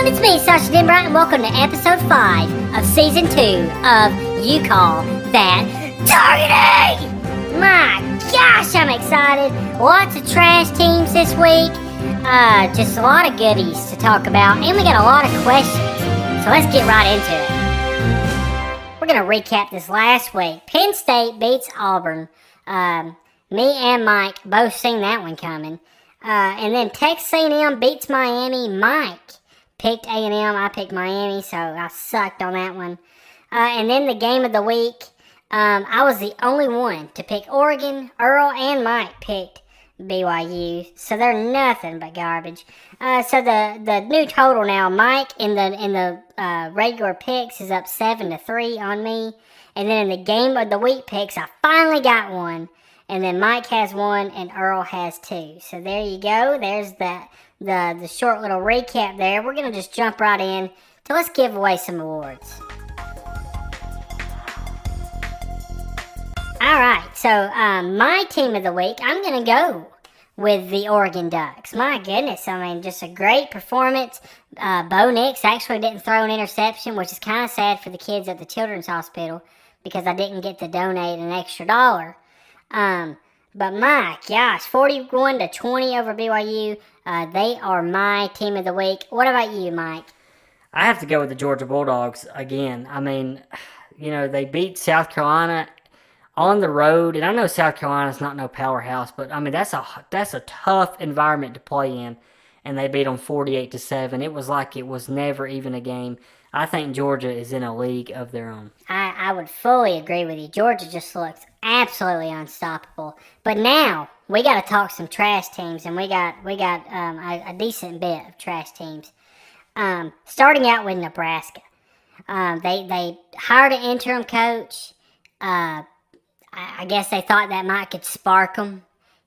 It's me, Sasha Denbright, and welcome to episode 5 of season 2 of You Call That Targeting! My gosh, I'm excited. Lots of trash teams this week. Just a lot of goodies to talk about, and we got a lot of questions. So let's get right into it. We're going to recap this last week. Penn State beats Auburn. Me and Mike both seen that one coming. And then Texas A&M beats Miami. Mike picked A&M, I picked Miami, so I sucked on that one. And then the game of the week, I was the only one to pick Oregon. Earl and Mike picked BYU, so they're nothing but garbage. So the new total now, Mike in the regular picks is up 7-3 on me, and then in the game of the week picks, I finally got one, and then Mike has one and Earl has two. So there you go. There's the short little recap there. We're gonna just jump right in. So let's give away some awards. Alright, so my team of the week, I'm going to go with the Oregon Ducks. My goodness, I mean, just a great performance. Bo Nix actually didn't throw an interception, which is kind of sad for the kids at the Children's Hospital because I didn't get to donate an extra $1. But my gosh, 41-20 over BYU. They are my team of the week. What about you, Mike? I have to go with the Georgia Bulldogs again. I mean, they beat South Carolina on the road, and I know South Carolina's not no powerhouse, but I mean that's a tough environment to play in, and they beat them 48-7. It was like it was never even a game. I think Georgia is in a league of their own. I would fully agree with you. Georgia just looks absolutely unstoppable. But now we got to talk some trash teams, and we got a decent bit of trash teams. Starting out with Nebraska, they hired an interim coach. I guess they thought that might could spark them,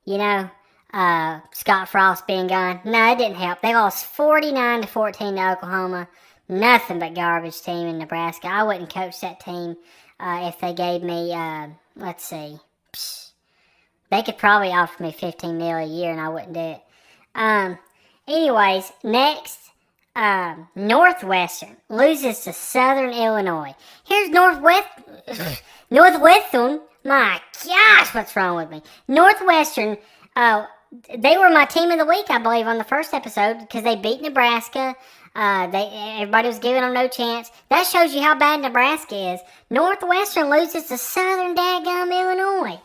Scott Frost being gone. No, it didn't help. They lost 49-14 to Oklahoma. Nothing but garbage team in Nebraska. I wouldn't coach that team if they gave me, let's see. They could probably offer me $15 million a year and I wouldn't do it. Anyways, next, Northwestern loses to Southern Illinois. Here's Northwestern. My gosh, what's wrong with me? Northwestern, they were my team of the week, I believe, on the first episode because they beat Nebraska. Everybody was giving them no chance. That shows you how bad Nebraska is. Northwestern loses to Southern daggum Illinois.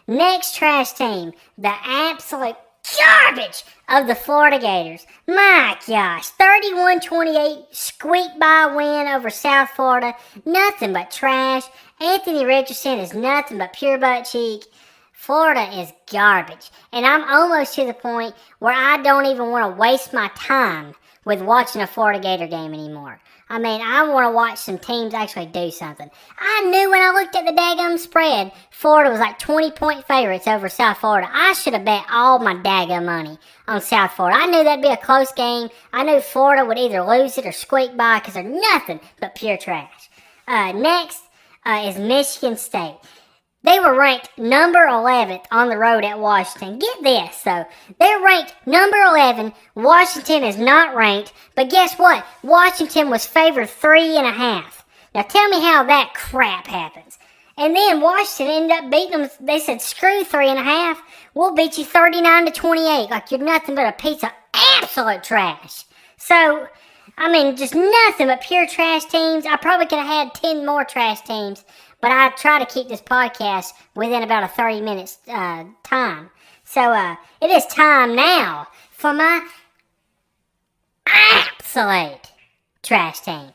Next trash team, the absolute garbage of the Florida Gators. My gosh, 31-28 squeak by win over South Florida. Nothing but trash. Anthony Richardson is nothing but pure butt cheek. Florida is garbage. And I'm almost to the point where I don't even want to waste my time with watching a Florida Gator game anymore. I mean, I want to watch some teams actually do something. I knew when I looked at the daggum spread, Florida was like 20-point favorites over South Florida. I should have bet all my daggum money on South Florida. I knew that'd be a close game. I knew Florida would either lose it or squeak by because they're nothing but pure trash. Next is Michigan State. They were ranked number 11th on the road at Washington. Get this, though. They're ranked number 11. Washington is not ranked. But guess what? Washington was favored 3.5. Now tell me how that crap happens. And then Washington ended up beating them. They said, screw 3.5. We'll beat you 39-28. Like you're nothing but a piece of absolute trash. So, I mean, just nothing but pure trash teams. I probably could have had 10 more trash teams. But I try to keep this podcast within about a 30 minutes time. So it is time now for my absolute trash team.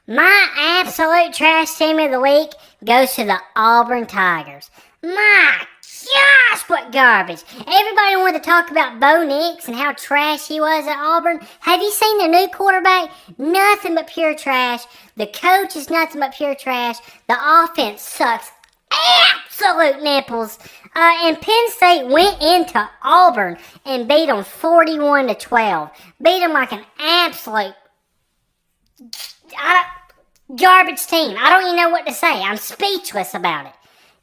My absolute trash team of the week goes to the Auburn Tigers. My gosh, what garbage. Everybody wanted to talk about Bo Nix and how trash he was at Auburn. Have you seen their new quarterback? Nothing but pure trash. The coach is nothing but pure trash. The offense sucks absolute nipples. And Penn State went into Auburn and beat them 41-12. Beat them like an absolute garbage team. I don't even know what to say. I'm speechless about it.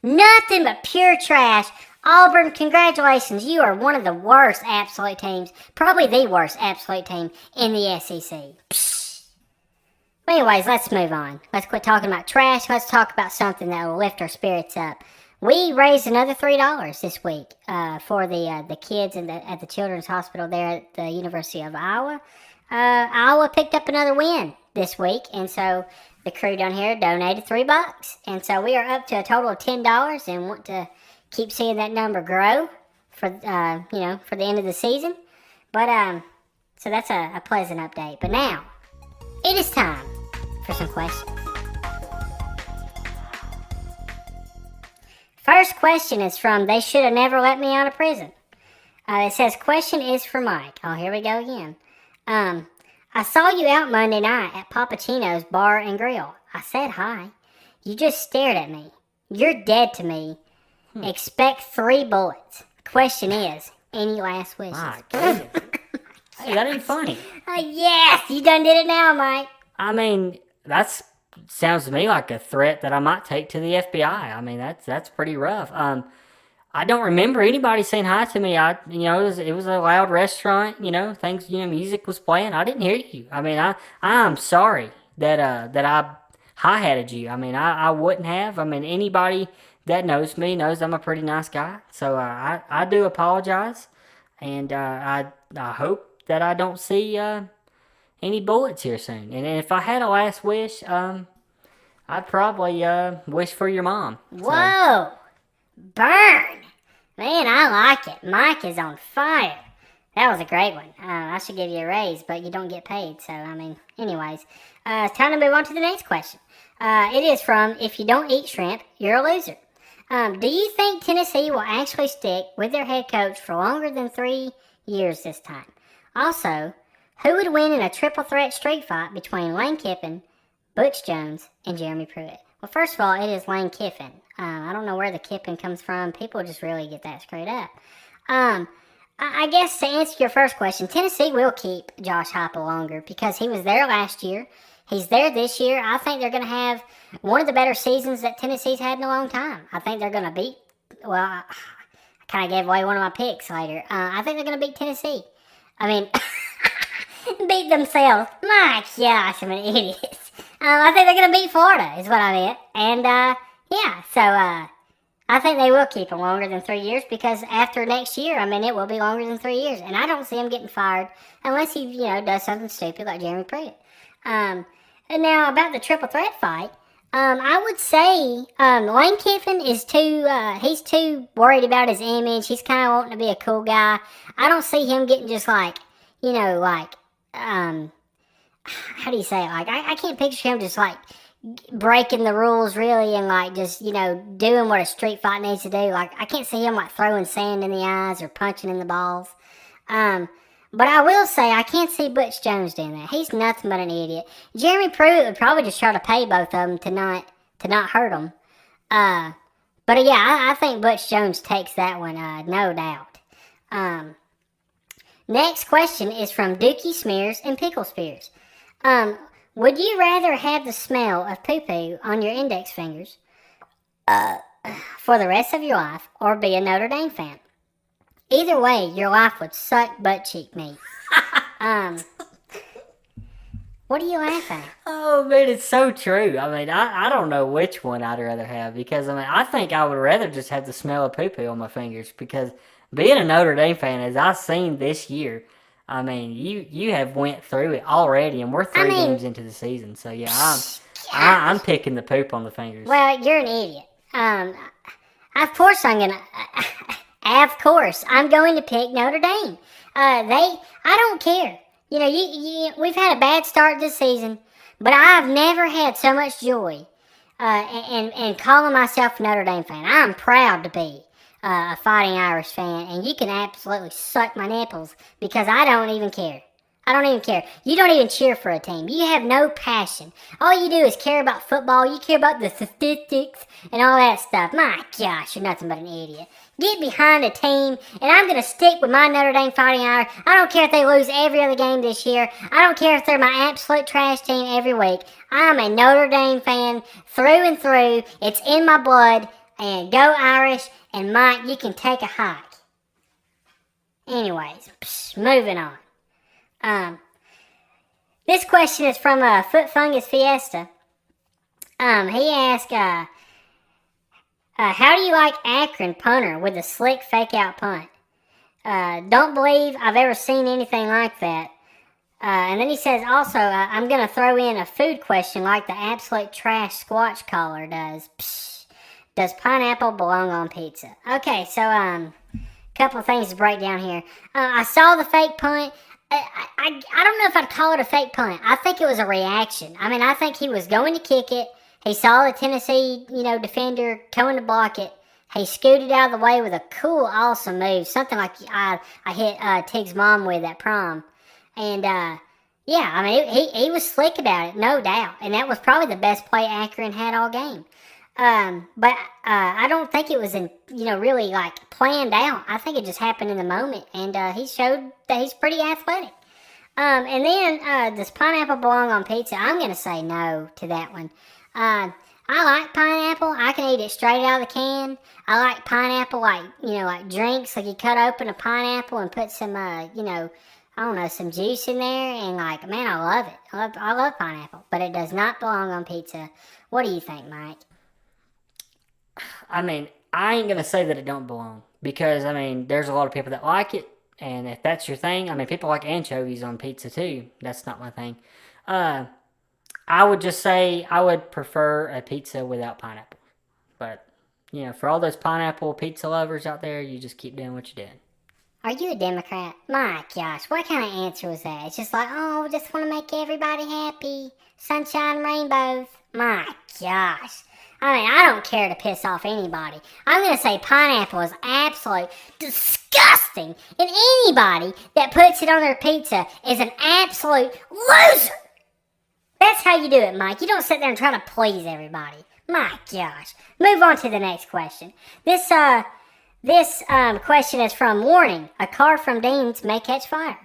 Nothing but pure trash Auburn, congratulations. You are one of the worst absolute teams, probably the worst absolute team in the SEC. But anyways, let's move on. Let's quit talking about trash. Let's talk about something that will lift our spirits up. We raised another $3 this week for the kids at the Children's Hospital there at the University of Iowa. Iowa picked up another win this week, and so the crew down here donated $3, and so we are up to a total of $10, and want to keep seeing that number grow for for the end of the season. But so that's a pleasant update. But now it is time for some questions. First question is from They Should Have Never Let Me Out of Prison. It says, question is for Mike. Oh, here we go again. I saw you out Monday night at Papacino's Bar and Grill. I said hi. You just stared at me. You're dead to me. Expect 3 bullets. Question is, any last wishes? My goodness. Hey, that ain't funny. Yes, you done did it now, Mike. I mean, that sounds to me like a threat that I might take to the FBI. I mean, that's pretty rough. I don't remember anybody saying hi to me. It was a loud restaurant. Music was playing. I didn't hear you. I mean, I'm sorry that I hi-hatted you. I mean, I wouldn't have. I mean, anybody that knows me knows I'm a pretty nice guy. So I do apologize, and I hope that I don't see any bullets here soon. And if I had a last wish, I'd probably wish for your mom. Whoa! Burn! Man, I like it. Mike is on fire. That was a great one. I should give you a raise, but you don't get paid. So, anyways. It's time to move on to the next question. It is from, if you don't eat shrimp, you're a loser. Do you think Tennessee will actually stick with their head coach for longer than 3 years this time? Also, who would win in a triple threat street fight between Lane Kiffin, Butch Jones, and Jeremy Pruitt? Well, first of all, it is Lane Kiffin. I don't know where the Kiffin comes from. People just really get that screwed up. I guess to answer your first question, Tennessee will keep Josh Heupel longer because he was there last year. He's there this year. I think they're going to have one of the better seasons that Tennessee's had in a long time. I think they're going to beat, well, I kind of gave away one of my picks later. I think they're going to beat Tennessee. Beat themselves. My gosh, I'm an idiot. I think they're going to beat Florida is what I meant. And, so I think they will keep him longer than 3 years because after next year, it will be longer than 3 years. And I don't see him getting fired unless he, does something stupid like Jeremy Pruitt. And now about the triple threat fight, I would say Lane Kiffin is he's too worried about his image. He's kind of wanting to be a cool guy. I don't see him getting just how do you say it? I can't picture him just breaking the rules really and doing what a street fight needs to do. I can't see him throwing sand in the eyes or punching in the balls. But I will say I can't see Butch Jones doing that. He's nothing but an idiot. Jeremy Pruitt would probably just try to pay both of them to not hurt them. But yeah, I think Butch Jones takes that one, no doubt. Next question is from Dookie Smears and Pickle Spears. Would you rather have the smell of poo-poo on your index fingers for the rest of your life or be a Notre Dame fan? Either way, your life would suck butt cheek meat. What are you laughing at? Oh, man, it's so true. I don't know which one I'd rather have because, I think I would rather just have the smell of poo-poo on my fingers because being a Notre Dame fan, as I've seen this year, you have went through it already, and we're 3 games into the season. So, yeah, I'm picking the poop on the fingers. Well, you're an idiot. Of course I'm going to pick Notre Dame. I don't care. We've had a bad start this season, but I've never had so much joy in calling myself a Notre Dame fan. I'm proud to be a Fighting Irish fan, and you can absolutely suck my nipples because I don't even care. I don't even care. You don't even cheer for a team. You have no passion. All you do is care about football. You care about the statistics and all that stuff. My gosh, you're nothing but an idiot. Get behind a team, and I'm going to stick with my Notre Dame Fighting Irish. I don't care if they lose every other game this year. I don't care if they're my absolute trash team every week. I'm a Notre Dame fan through and through. It's in my blood, and go Irish, And Mike, you can take a hike. Anyways, moving on. This question is from Foot Fungus Fiesta. He asked, how do you like Akron punter with a slick fake out punt? Don't believe I've ever seen anything like that. And then he says also, I'm going to throw in a food question like the absolute trash squatch caller does. Psh, does pineapple belong on pizza? Okay, so couple of things to break down here. I saw the fake punt. I don't know if I'd call it a fake punt. I think it was a reaction. I mean, I think he was going to kick it. He saw the Tennessee, defender coming to block it. He scooted out of the way with a cool, awesome move. Something like I hit Tig's mom with at prom. And, yeah, I mean, he was slick about it, no doubt. And that was probably the best play Akron had all game. But I don't think it was, really, like, planned out. I think it just happened in the moment. And he showed that he's pretty athletic. And then, does pineapple belong on pizza? I'm going to say no to that one. I like pineapple. I can eat it straight out of the can. I like pineapple like drinks. Like you cut open a pineapple and put some, some juice in there. And man, I love it. I love pineapple. But it does not belong on pizza. What do you think, Mike? I mean, I ain't going to say that it don't belong. Because, there's a lot of people that like it. And if that's your thing, people like anchovies on pizza too. That's not my thing. I would just say I would prefer a pizza without pineapple. But, for all those pineapple pizza lovers out there, you just keep doing what you're doing. Are you a Democrat? My gosh, what kind of answer was that? It's just like, oh, just want to make everybody happy. Sunshine, rainbows. My gosh. I don't care to piss off anybody. I'm going to say pineapple is absolute disgusting. And anybody that puts it on their pizza is an absolute loser. That's how you do it, Mike. You don't sit there and try to please everybody. My gosh. Move on to the next question. This question is from Warning. A car from Dean's may catch fire.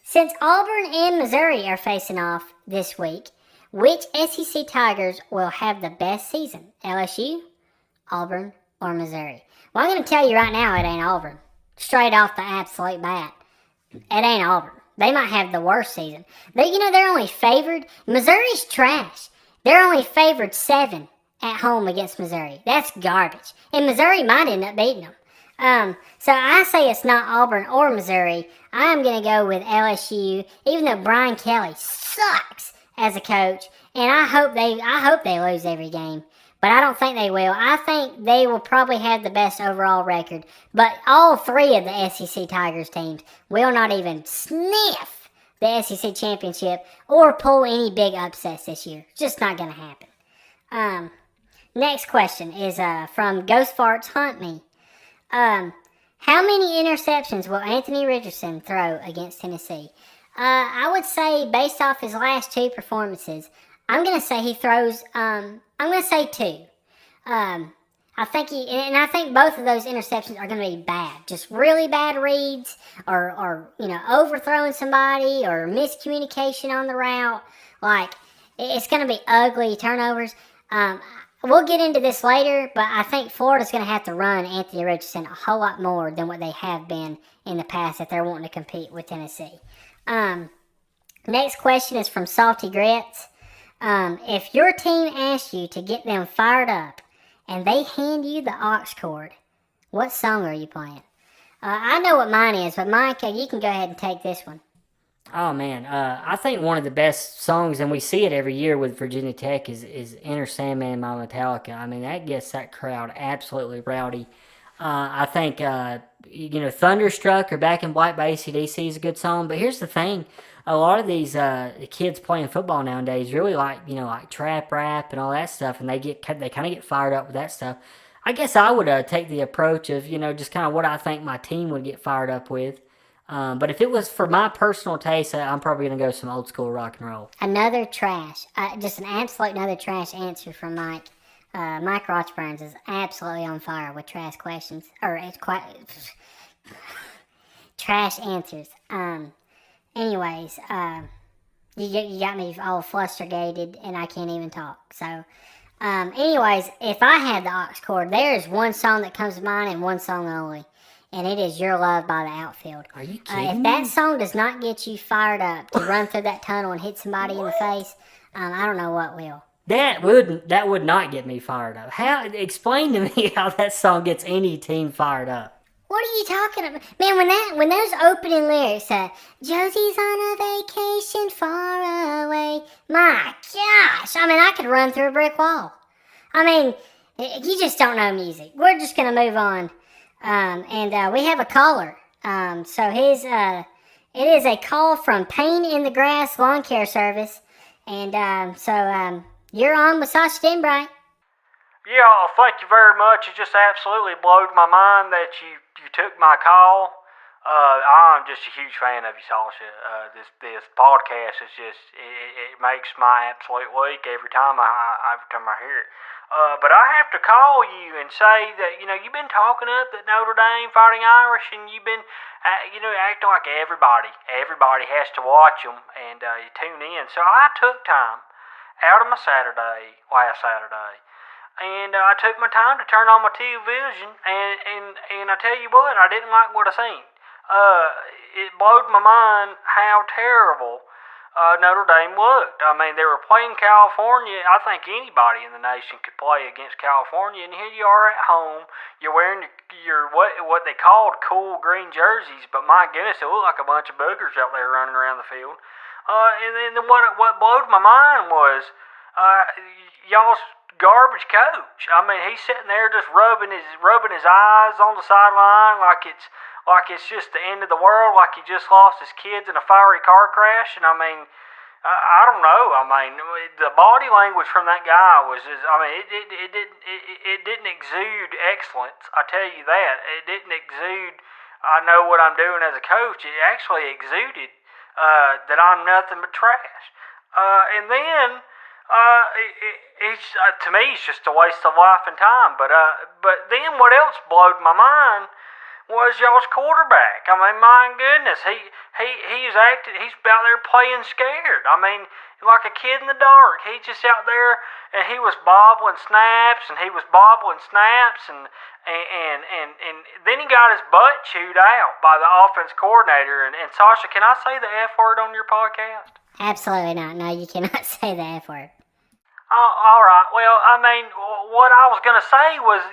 Since Auburn and Missouri are facing off this week, which SEC Tigers will have the best season? LSU, Auburn, or Missouri? Well, I'm going to tell you right now, it ain't Auburn. Straight off the absolute bat. It ain't Auburn. They might have the worst season. They're only favored. Missouri's trash. They're only favored 7 at home against Missouri. That's garbage. And Missouri might end up beating them. So I say it's not Auburn or Missouri. I'm going to go with LSU, even though Brian Kelly sucks as a coach. And I hope they lose every game. But I don't think they will. I think they will probably have the best overall record. But all 3 of the SEC Tigers teams will not even sniff the SEC championship or pull any big upsets this year. It's just not going to happen. Next question is from Ghost Farts Hunt Me. How many interceptions will Anthony Richardson throw against Tennessee? I would say, based off his last 2 performances, I'm going to say he throws, I'm going to say 2. I think both of those interceptions are going to be bad. Just really bad reads or overthrowing somebody or miscommunication on the route. It's going to be ugly turnovers. We'll get into this later, but I think Florida's going to have to run Anthony Richardson a whole lot more than what they have been in the past if they're wanting to compete with Tennessee. Next question is from Salty Grits. If your team asks you to get them fired up and they hand you the aux cord, what song are you playing? I know what mine is, but Mike, you can go ahead and take this one. Oh, man. I think one of the best songs, and we see it every year with Virginia Tech, is Enter Sandman by Metallica. That gets that crowd absolutely rowdy. I think, Thunderstruck or Back in Black by AC/DC is a good song. But here's the thing. A lot of these kids playing football nowadays really like trap rap and all that stuff, and they kind of get fired up with that stuff. I guess I would take the approach of, just kind of what I think my team would get fired up with. But if it was for my personal taste, I'm probably going to go some old school rock and roll. Another trash, just an absolute another trash answer from Mike. Mike Rochburns is absolutely on fire with trash questions, or it's quite trash answers. Anyways, you got me all flustergated and I can't even talk. So, Anyways, if I had the aux cord, there is one song that comes to mind and one song only, and it is "Your Love" by the Outfield. Are you If kidding that me? song does not get you fired up to run through that tunnel and hit somebody in the face, I don't know what will. That would not get me fired up. How? Explain to me how that song gets any team fired up. What are you talking about, man? When those opening lyrics, Josie's on a vacation far away. My gosh, I mean, I could run through a brick wall. I mean, you just don't know music. We're just gonna move on, and we have a caller. So it is a call from Pain in the Grass Lawn Care Service, and you're on with Sasha Denbright. Yeah, thank you very much. It just absolutely blowed my mind that you took my call. I'm just a huge fan of you, Sasha. This podcast is just it makes my absolute week every time I hear it. But I have to call you and say that you've been talking up that Notre Dame Fighting Irish, and you've been acting like everybody has to watch them, and you tune in. So I took time out of my last Saturday. And I took my time to turn on my television, and I tell you what, I didn't like what I seen. It blowed my mind how terrible Notre Dame looked. I mean, they were playing California. I think anybody in the nation could play against California, and here you are at home. You're wearing your what they called cool green jerseys, but my goodness, it looked like a bunch of boogers out there running around the field. And then what blowed my mind was y'all's garbage coach. I mean, he's sitting there just rubbing his eyes on the sideline like it's just the end of the world, like he just lost his kids in a fiery car crash. And I mean, I don't know. I mean, the body language from that guy was just, I mean, it didn't exude excellence. I tell you that. It didn't exude, I know what I'm doing as a coach. It actually exuded that I'm nothing but trash. And then to me, it's just a waste of life and time. But then what else blowed my mind was y'all's quarterback. I mean, my goodness, he's out there playing scared. I mean, like a kid in the dark. He's just out there, and he was bobbling snaps, and then he got his butt chewed out by the offense coordinator. And Sasha, can I say the F word on your podcast? Absolutely not. No, you cannot say the F word. Oh, all right. Well, I mean, what I was going to say was,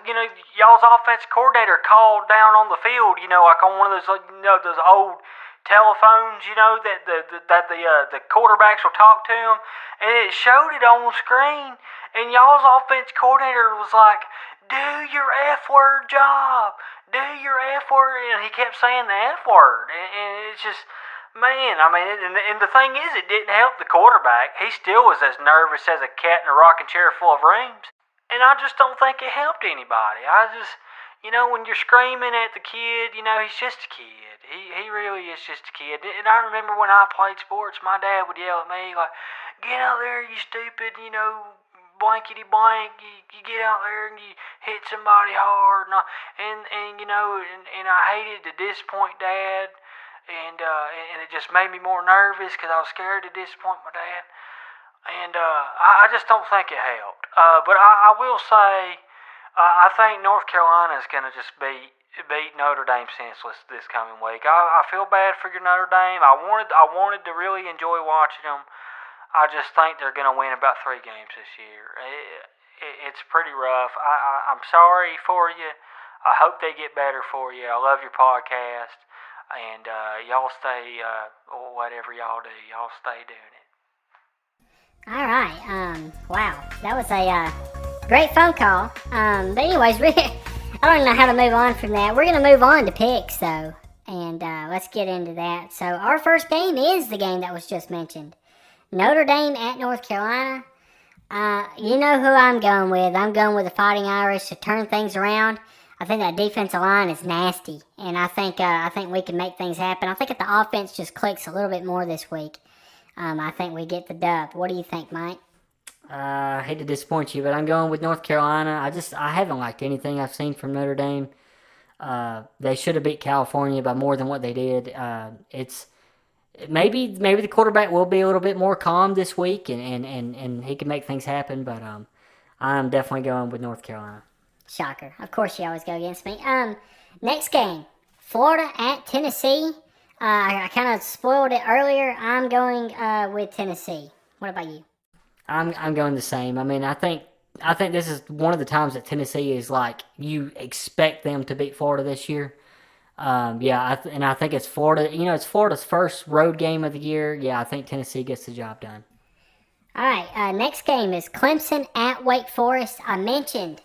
y'all's offensive coordinator called down on the field, like on one of those, those old telephones, that the quarterbacks will talk to him, and it showed it on screen, and y'all's offensive coordinator was like, "Do your F word job, do your F word," and he kept saying the F word, and it's just. Man, I mean, and the thing is, it didn't help the quarterback. He still was as nervous as a cat in a rocking chair full of rooms. And I just don't think it helped anybody. When you're screaming at the kid, he's just a kid. He really is just a kid. And I remember when I played sports, my dad would yell at me, like, "Get out there, you stupid, blankety blank. You get out there and you hit somebody hard." And I hated to disappoint Dad. And it just made me more nervous because I was scared to disappoint my dad. And I just don't think it helped. But I will say, I think North Carolina is going to just beat Notre Dame senseless this coming week. I feel bad for your Notre Dame. I wanted to really enjoy watching them. I just think they're going to win about 3 games this year. It's pretty rough. I'm sorry for you. I hope they get better for you. I love your podcast. And y'all stay, whatever y'all do, y'all stay doing it. All right. Wow, that was a great phone call. But anyways, I don't know how to move on from that. We're gonna move on to picks though, and let's get into that. So our first game is the game that was just mentioned, Notre Dame at North Carolina. You know who I'm going with. I'm going with the Fighting Irish to turn things around. I think that defensive line is nasty, and I think we can make things happen. I think if the offense just clicks a little bit more this week, I think we get the dub. What do you think, Mike? I hate to disappoint you, but I'm going with North Carolina. I haven't liked anything I've seen from Notre Dame. They should have beat California by more than what they did. It's maybe the quarterback will be a little bit more calm this week, and he can make things happen. But I'm definitely going with North Carolina. Shocker. Of course you always go against me. Next game, Florida at Tennessee. I kind of spoiled it earlier. I'm going with Tennessee. What about you? I'm going the same. I mean, I think this is one of the times that Tennessee is like you expect them to beat Florida this year. I think it's Florida. You know, it's Florida's first road game of the year. Yeah, I think Tennessee gets the job done. All right, next game is Clemson at Wake Forest. I mentioned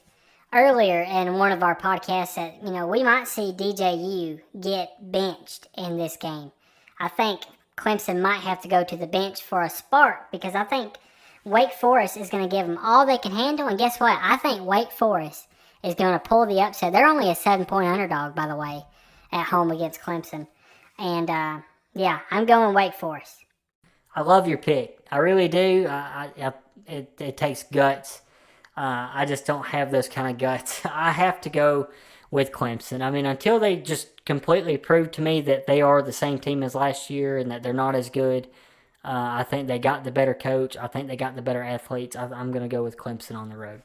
earlier in one of our podcasts that, you know, we might see DJU get benched in this game. I think Clemson might have to go to the bench for a spark because I think Wake Forest is going to give them all they can handle. And guess what? I think Wake Forest is going to pull the upset. They're only a 7-point underdog, by the way, at home against Clemson. And, I'm going Wake Forest. I love your pick. I really do. It takes guts. I just don't have those kind of guts. I have to go with Clemson. I mean, until they just completely prove to me that they are the same team as last year and that they're not as good, I think they got the better coach. I think they got the better athletes. I'm going to go with Clemson on the road.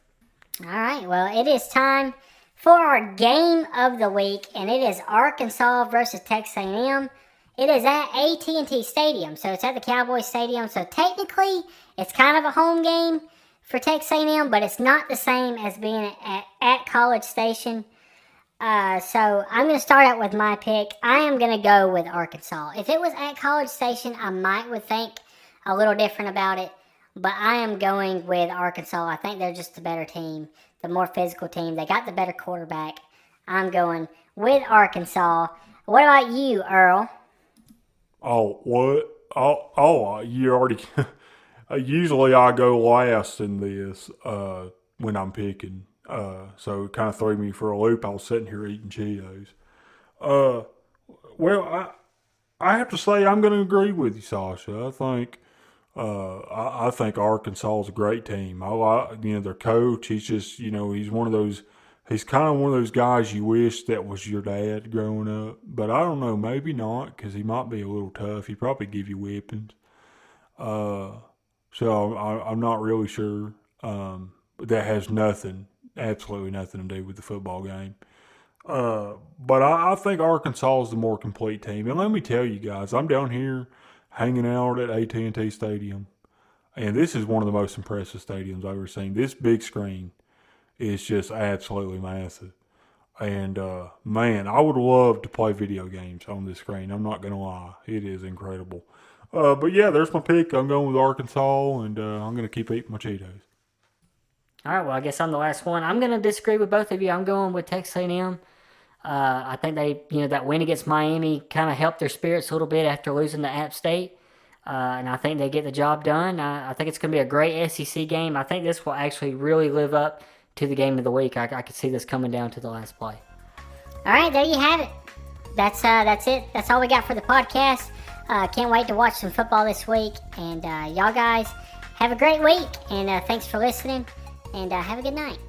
All right, well, it is time for our game of the week, and it is Arkansas versus Texas A&M. It is at AT&T Stadium, so it's at the Cowboys Stadium. So technically, it's kind of a home game for Texas A&M, but it's not the same as being at College Station. So I'm going to start out with my pick. I am going to go with Arkansas. If it was at College Station, I would think a little different about it, but I am going with Arkansas. I think they're just the better team, the more physical team. They got the better quarterback. I'm going with Arkansas. What about you, Earl? Oh, what? You already... Usually I go last in this when I'm picking. So it kind of threw me for a loop. I was sitting here eating Cheetos. Well, I have to say I'm going to agree with you, Sasha. I think Arkansas is a great team. I like, their coach. He's just, he's one of those... He's kind of one of those guys you wish that was your dad growing up. But I don't know, maybe not, because he might be a little tough. He'd probably give you whippings. So I'm not really sure. But that has absolutely nothing to do with the football game. But I think Arkansas is the more complete team. And let me tell you guys, I'm down here hanging out at AT&T Stadium. And this is one of the most impressive stadiums I've ever seen. This big screen is just absolutely massive. And, man, I would love to play video games on this screen. I'm not going to lie. It is incredible. But, yeah, there's my pick. I'm going with Arkansas, and I'm going to keep eating my Cheetos. All right, well, I guess I'm the last one. I'm going to disagree with both of you. I'm going with Texas A&M. I think they, that win against Miami kind of helped their spirits a little bit after losing to App State. And I think they get the job done. I think it's going to be a great SEC game. I think this will actually really live up to the game of the week. I could see this coming down to the last play. All right, there you have it. That's it. That's all we got for the podcast. Can't wait to watch some football this week. And y'all guys have a great week. And thanks for listening. And have a good night.